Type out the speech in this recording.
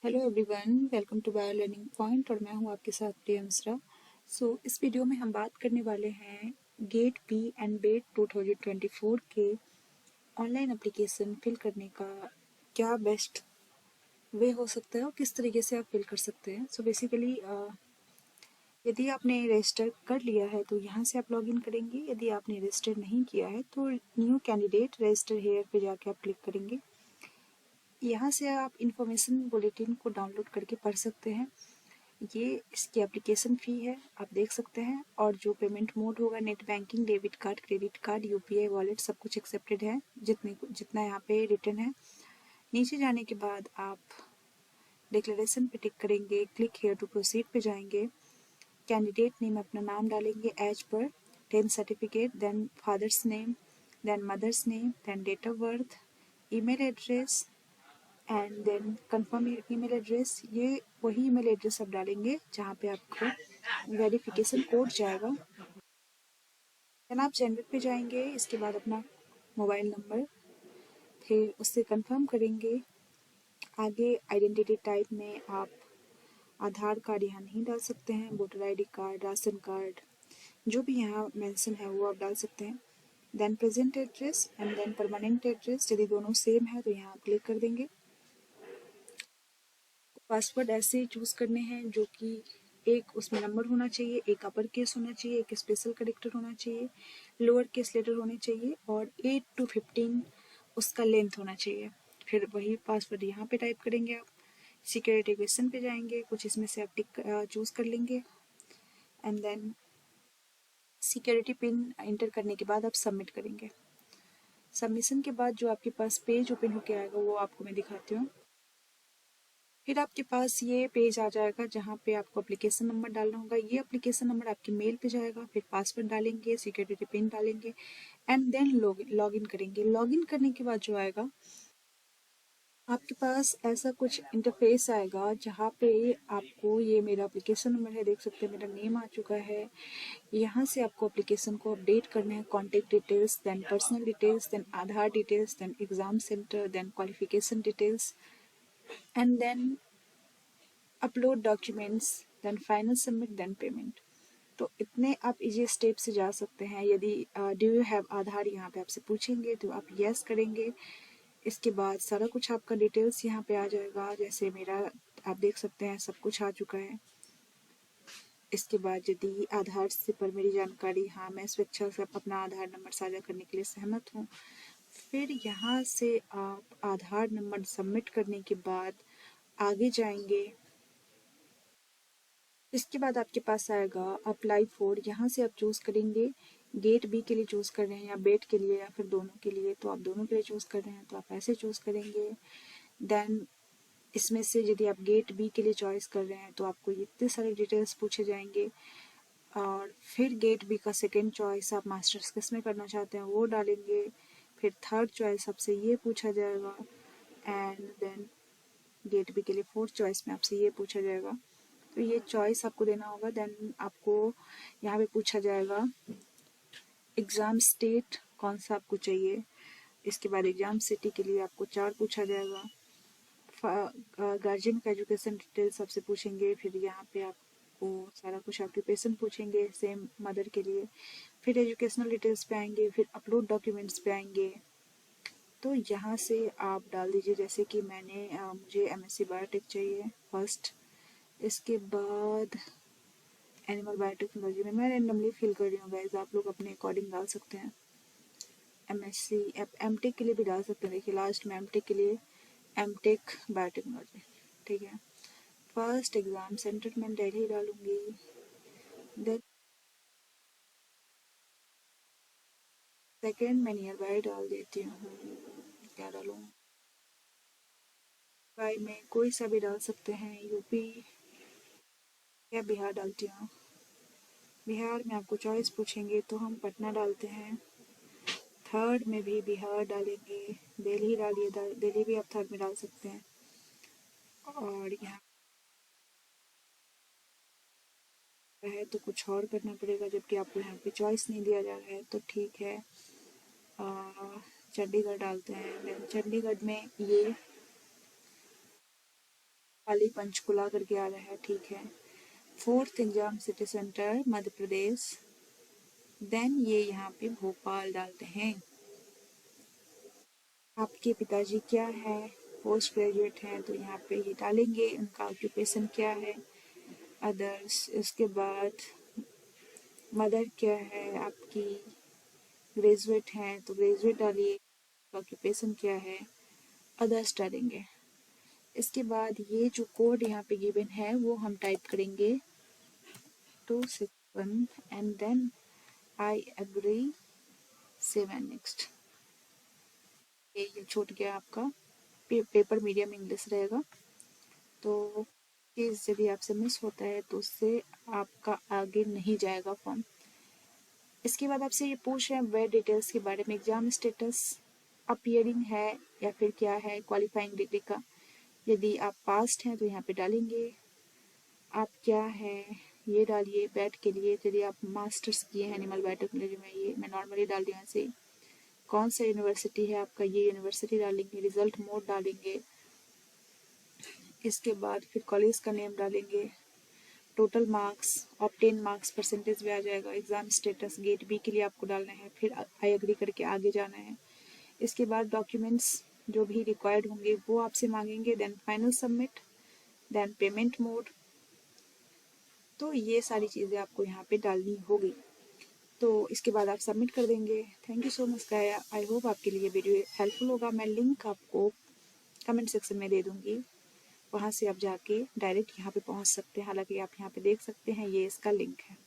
Hello everyone, welcome to bio learning point और मैं हूं आपके साथ प्रिया मिश्रा। इस वीडियो में हम बात करने वाले हैं गेट बी एंड बेट 2024 के ऑनलाइन एप्लीकेशन फिल करने का क्या बेस्ट वे हो सकता है और किस तरीके से आप फिल कर सकते हैं। बेसिकली यदि आपने रजिस्टर कर लिया है तो यहाँ से आप लॉगिन करेंगे। यदि आपने रजिस्टर नहीं किया है तो न्यू कैंडिडेट रजिस्टर हेयर पे जाके आप क्लिक करेंगे। यहाँ से आप इंफॉर्मेशन बुलेटिन को डाउनलोड करके पढ़ सकते हैं। ये इसकी एप्लीकेशन फ़ी है, आप देख सकते हैं। और जो पेमेंट मोड होगा, net banking, debit card, credit card, UPI wallet सब कुछ एक्सेप्टेड है, जितना यहाँ पे रिटर्न है। नीचे जाने के बाद आप डिक्लेरेशन पे टिक करेंगे, क्लिक हेयर टू प्रोसीड पे जाएंगे। कैंडिडेट नेम अपना नाम डालेंगे एज पर 10th certificate, then father's name, then mother's name, then date of birth, email address and then confirm email address. ये वही ईमेल एड्रेस आप डालेंगे जहाँ पे आपको वेरिफिकेशन कोड जाएगा। देन आप जनरेट पे जाएंगे, इसके बाद अपना मोबाइल नंबर, फिर उससे कंफर्म करेंगे। आगे आइडेंटिटी टाइप में आप आधार कार्ड यहाँ नहीं डाल सकते हैं, voter ID card, ration card, जो भी यहाँ मेंशन है वो आप डाल सकते हैं। Then present address and then permanent address, यदि दोनों सेम है तो यहाँ क्लिक कर देंगे। पासवर्ड ऐसे ही चूज़ करने हैं जो कि एक उसमें नंबर होना चाहिए, एक अपर केस होना चाहिए, एक स्पेशल करेक्टर होना चाहिए, लोअर केस लेटर होने चाहिए और 8 to 15 उसका लेंथ होना चाहिए। फिर वही पासवर्ड यहाँ पे टाइप करेंगे आप। सिक्योरिटी क्वेश्चन पे जाएंगे, कुछ इसमें से आप टिक चूज़ कर लेंगे and then security pin enter करने के बाद आप सबमिट करेंगे। सबमिशन के बाद जो आपके पास पेज ओपन होकर आएगा वो आपको मैं दिखाती हूँ। फिर आपके पास ये पेज आ जाएगा जहाँ पे आपको एप्लीकेशन नंबर डालना होगा। ये एप्लीकेशन नंबर आपके मेल पे जाएगा, फिर पासवर्ड डालेंगे, सिक्योरिटी पिन डालेंगे एंड देन लॉगिन करेंगे। लॉगिन करने के बाद जो आएगा आपके पास ऐसा कुछ इंटरफेस आएगा जहाँ पे आपको, ये मेरा एप्लीकेशन नंबर है, देख सकते हैं मेरा नेम आ चुका है। यहाँ से आपको एप्लीकेशन को अपडेट करना है, contact details, then personal details, then Aadhaar details, then exam centre, then qualification details and then upload documents, then final submit, then payment. तो इतने आप इजी स्टेप से जा सकते हैं। यदि डू यू हैव आधार यहाँ पे आपसे पूछेंगे तो आप यस करेंगे। इसके बाद सारा कुछ आपका डिटेल्स यहाँ पे आ जाएगा, जैसे मेरा आप देख सकते हैं सब कुछ आ चुका है। इसके बाद यदि आधार से पर मेरी जानकारी, हाँ मैं स्वेच्छा से अपना आधार नंबर साझा करने के लिए सहमत हूँ। फिर यहाँ से आप आधार नंबर सबमिट करने के बाद आगे जाएंगे। इसके बाद आपके पास आएगा अप्लाई फॉर, यहाँ से आप चूज़ करेंगे गेट बी के लिए चूज़ कर रहे हैं या बेट के लिए या फिर दोनों के लिए। तो आप दोनों के लिए चूज़ कर रहे हैं तो आप ऐसे चूज़ करेंगे। देन इसमें से यदि आप गेट बी के लिए चॉइस कर रहे हैं तो आपको इतने सारे डिटेल्स पूछे जाएंगे। और फिर गेट बी का सेकेंड चॉइस आप मास्टर्स किस में करना चाहते हैं वो डालेंगे। फिर थर्ड चॉइस आपसे ये पूछा जाएगा एंड देन गेट बी के लिए फोर्थ चॉइस में आपसे ये पूछा जाएगा। तो ये चॉइस आपको देना होगा। देन आपको यहाँ पे पूछा जाएगा एग्ज़ाम स्टेट कौन सा आपको चाहिए। इसके बाद एग्ज़ाम सिटी के लिए आपको 4 पूछा जाएगा। गार्जियन का एजुकेशन डिटेल्स आपसे पूछेंगे। फिर यहाँ पे आपको सारा कुछ ऑक्यूपेशन पूछेंगे, सेम मदर के लिए। फिर एजुकेशनल डिटेल्स पे आएंगे, फिर अपलोड डॉक्यूमेंट्स पे आएंगे। तो यहाँ से आप डाल दीजिए, जैसे कि मुझे एमएससी बायोटेक चाहिए फर्स्ट। इसके बाद एनिमल बायोटेक्नोलॉजी में मैं रेंडमली फिल कर रही हूँ गाइज, आप लोग अपने अकॉर्डिंग डाल सकते हैं। एमएससी एमटेक के लिए भी डाल सकते हैं। देखिए लास्ट में एमटेक के लिए एमटेक बायोटेक्नोलॉजी, ठीक है। फर्स्ट एग्ज़ाम सेंटर मैं दिल्ली डालूंगी। देन सेकेंड मैं नियर बाई डाल देती हूँ। क्या डालूँ? बाई में कोई सा भी डाल सकते हैं, यूपी या बिहार डालती हूँ। बिहार में आपको चॉइस पूछेंगे तो हम पटना डालते हैं। थर्ड में भी बिहार डालेंगे, दिल्ली डालिए, दिल्ली भी आप थर्ड में डाल सकते हैं। और यहाँ है तो कुछ और करना पड़ेगा, जबकि आपको यहाँ पे चॉइस नहीं दिया जा रहा है तो ठीक है। चंडीगढ़ डालते हैं। चंडीगढ़ में ये खाली पंचकुला करके आ रहा है, ठीक है। 4th exam city centre Madhya Pradesh, then ये यहाँ पे भोपाल डालते हैं। आपके पिताजी क्या है, पोस्ट ग्रेजुएट हैं, तो यहाँ पे ये डालेंगे। उनका ऑक्यूपेशन क्या है, अदर्स। इसके बाद मदर क्या है आपकी, ग्रेजुएट हैं तो ग्रेजुएट डालिए। ऑक्यूपेशन क्या है, अदर्स डालेंगे। इसके बाद ये जो कोड यहाँ पे गिवन है वो हम टाइप करेंगे 261 and then I agree 7 next. ये छूट गया आपका, पेपर मीडियम इंग्लिश रहेगा। तो चीज़ यदि आपसे मिस होता है तो उससे आपका आगे नहीं जाएगा फॉर्म। इसके बाद आपसे ये पूछ रहे हैं वेब डिटेल्स के बारे में, एग्जाम स्टेटस अपीयरिंग है या फिर क्या है, क्वालिफाइंग डिग्री का। यदि आप पास्ट हैं तो यहाँ पे डालेंगे। आप क्या है ये डालिए बैट के लिए। यदि आप मास्टर्स किए हैं एनिमल बायोटेक्नोलॉजी में, ये मैं नॉर्मली डाल दिया ऐसे। कौन सा यूनिवर्सिटी है आपका, ये यूनिवर्सिटी डालेंगे। रिजल्ट मोड डालेंगे। इसके बाद फिर कॉलेज का नेम डालेंगे। Total marks, obtain marks percentage भी आ जाएगा। एग्जाम स्टेटस गेट बी के लिए आपको डालना है, फिर आई एग्री करके आगे जाना है। इसके बाद डॉक्यूमेंट्स जो भी रिक्वायर्ड होंगे वो आपसे मांगेंगे, then final submit, then payment mode. तो ये सारी चीज़ें आपको यहाँ पे डालनी होगी। तो इसके बाद आप सबमिट कर देंगे। थैंक यू सो मच गाया, आई होप आपके लिए वीडियो हेल्पफुल होगा। मैं लिंक आपको कमेंट सेक्शन में दे दूँगी, वहाँ से आप जाके डायरेक्ट यहाँ पे पहुँच सकते हैं। हालांकि आप यहाँ पे देख सकते हैं ये इसका लिंक है।